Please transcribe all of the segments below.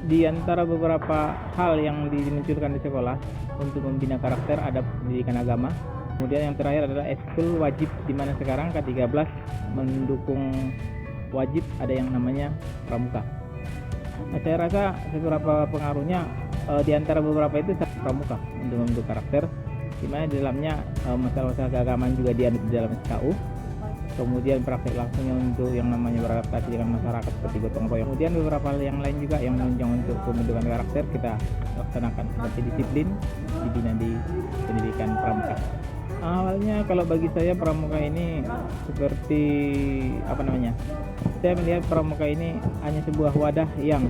Di antara beberapa hal yang dimunculkan di sekolah untuk membina karakter ada pendidikan agama. Kemudian yang terakhir adalah ekskul wajib, di mana sekarang K13 mendukung wajib ada yang namanya pramuka. Nah, saya rasa beberapa pengaruhnya di antara beberapa itu pramuka untuk membentuk karakter, di mana di dalamnya masalah-masalah keagamaan juga diaduk di dalam SKU. Kemudian praktek langsungnya untuk yang namanya beradaptasi dengan masyarakat seperti gotong royong. Kemudian beberapa hal yang lain juga yang menunjang untuk pembentukan karakter kita laksanakan, seperti disiplin dibina di pendidikan pramuka. Awalnya kalau bagi saya pramuka ini seperti saya melihat pramuka ini hanya sebuah wadah yang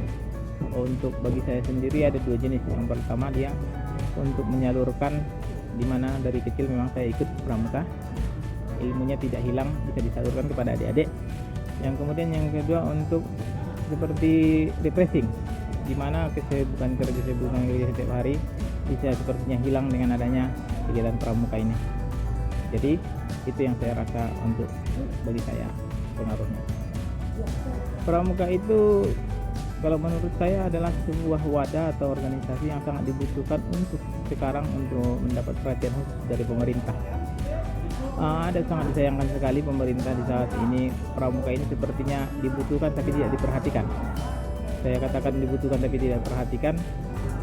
untuk bagi saya sendiri ada dua jenis. Yang pertama dia untuk menyalurkan, dimana dari kecil memang saya ikut pramuka, ilmunya tidak hilang, bisa disalurkan kepada adik-adik. Yang kemudian yang kedua untuk seperti refreshing, dimana kesibukan kerja setiap hari bisa sepertinya hilang dengan adanya kegiatan pramuka ini. Jadi itu yang saya rasa untuk bagi saya pengaruhnya. Pramuka itu kalau menurut saya adalah sebuah wadah atau organisasi yang sangat dibutuhkan untuk sekarang untuk mendapat perhatian khusus dari pemerintah. Ada sangat disayangkan sekali pemerintah di saat ini, pramuka ini sepertinya dibutuhkan tapi tidak diperhatikan. Saya katakan dibutuhkan tapi tidak diperhatikan.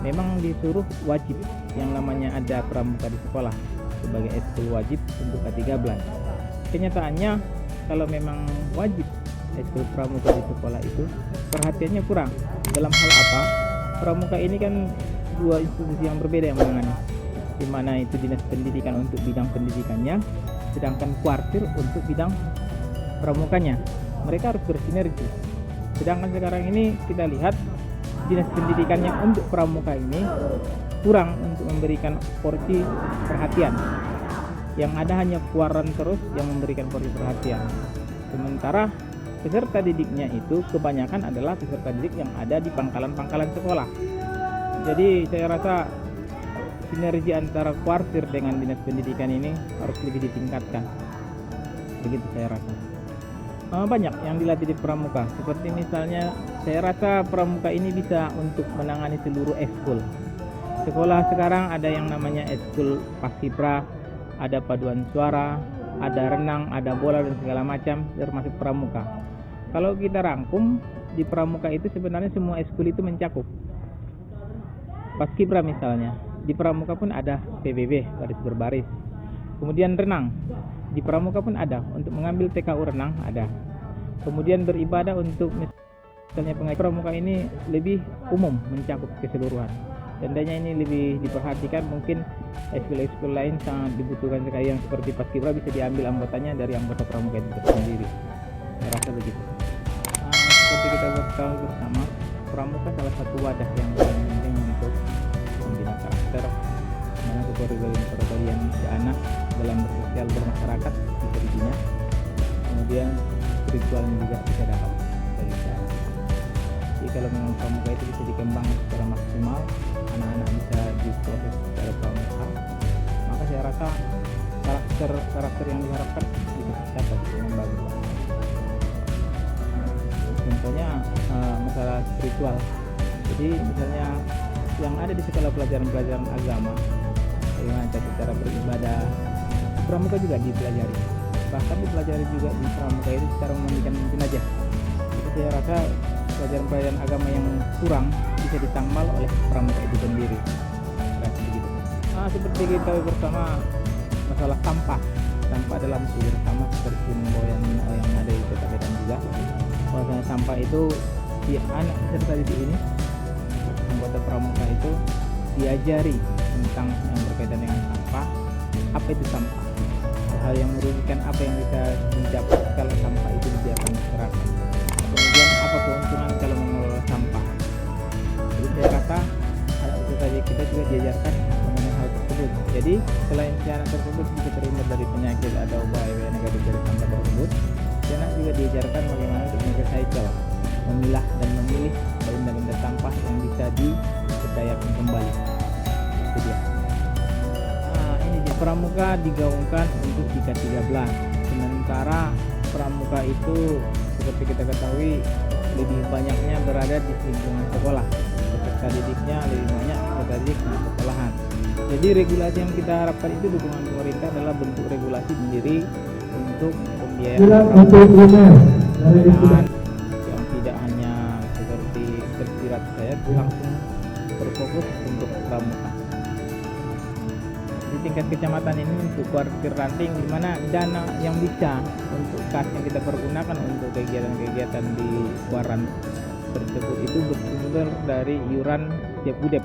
Memang disuruh wajib yang namanya ada pramuka di sekolah sebagai ekskul wajib untuk K13. Kenyataannya kalau memang wajib ekskul pramuka di sekolah itu perhatiannya kurang. Dalam hal apa? Pramuka ini kan dua institusi yang berbeda yang menangani, di mana itu dinas pendidikan untuk bidang pendidikannya, sedangkan kuartir untuk bidang pramukanya. Mereka harus bersinergi. Sedangkan sekarang ini kita lihat dinas pendidikannya untuk pramuka ini kurang untuk memberikan porsi perhatian. Yang ada hanya kuaran terus yang memberikan porsi perhatian. Sementara peserta didiknya itu kebanyakan adalah peserta didik yang ada di pangkalan-pangkalan sekolah. Jadi saya rasa sinergi antara kuartir dengan dinas pendidikan ini harus lebih ditingkatkan. Begitu saya rasa. Banyak yang dilatih di pramuka. Seperti misalnya saya rasa pramuka ini bisa untuk menangani seluruh ekskul. Sekolah sekarang ada yang namanya ekskul paskibra, ada paduan suara, ada renang, ada bola dan segala macam, termasuk pramuka. Kalau kita rangkum di pramuka itu sebenarnya semua ekskul itu mencakup. Paskibra misalnya, di pramuka pun ada PBB, baris berbaris. Kemudian renang, di pramuka pun ada, untuk mengambil TKU renang ada. Kemudian beribadah untuk misalnya pengajian, pramuka ini lebih umum, mencakup keseluruhan. Tandanya ini lebih diperhatikan, mungkin ekskul-ekskul lain sangat dibutuhkan sekali, yang seperti paskibra bisa diambil anggotanya dari anggota pramuka itu sendiri. Saya rasa begitu. Seperti kita ketahui bersama, pramuka salah satu wadah yang paling penting untuk membina karakter, mana kepribadian anak dalam bersosial bermasyarakat bisa dibina. Kemudian spiritualnya juga bisa dapat dari saya. Jadi kalau memang pramuka itu bisa dikembangkan secara maksimal, anak-anak bisa diproses secara pramuka, maka saya rasa karakter yang diharapkan bisa tercapai dengan bagus. Contohnya masalah spiritual. Jadi misalnya yang ada di sekolah pelajaran agama, bagaimana cara beribadah, pramuka juga dipelajari. Bahkan dipelajari juga di pramuka itu secara memandikan jenazah. Jadi saya rasa pelajaran agama yang kurang bisa ditambal oleh pramuka itu sendiri. Rasa begitu. Seperti kita bersama masalah sampah dalam sudut sama seperti yang ada di kota Medan juga. Bahwasanya sampah itu si anak peserta didik ini, anggota pramuka itu diajari tentang yang berkaitan dengan sampah, apa itu sampah, hal yang merugikan apa yang bisa didapat kalau sampah itu dibiarkan berserakan, kemudian apa keuntungan kalau mengelola sampah. Jadi saya rasa anak peserta didik kita juga diajarkan mengenai hal tersebut. Jadi selain si anak tersebut bisa terhindar dari penyakit atau bahaya negatif dari sampah tersebut, si anak juga diajarkan bagaimana untuk merecycle, memilah dan memilih benda-benda sampah yang bisa diberdayakan kembali. Itu dia. Ini di pramuka digaungkan untuk di K13. Sementara pramuka itu seperti kita ketahui lebih banyaknya berada di lingkungan sekolah. peserta didiknya lebih banyak peserta didik nah sekolahan. Jadi regulasi yang kita harapkan itu dukungan pemerintah adalah bentuk regulasi sendiri untuk pembiayaan yang tidak hanya seperti tersirat saya langsung berfokus untuk pramuka. Di tingkat kecamatan ini untuk kuartir ranting di mana dana yang bisa untuk kas yang kita pergunakan untuk kegiatan-kegiatan di kuaran tersebut itu bersumber dari iuran setiap budep.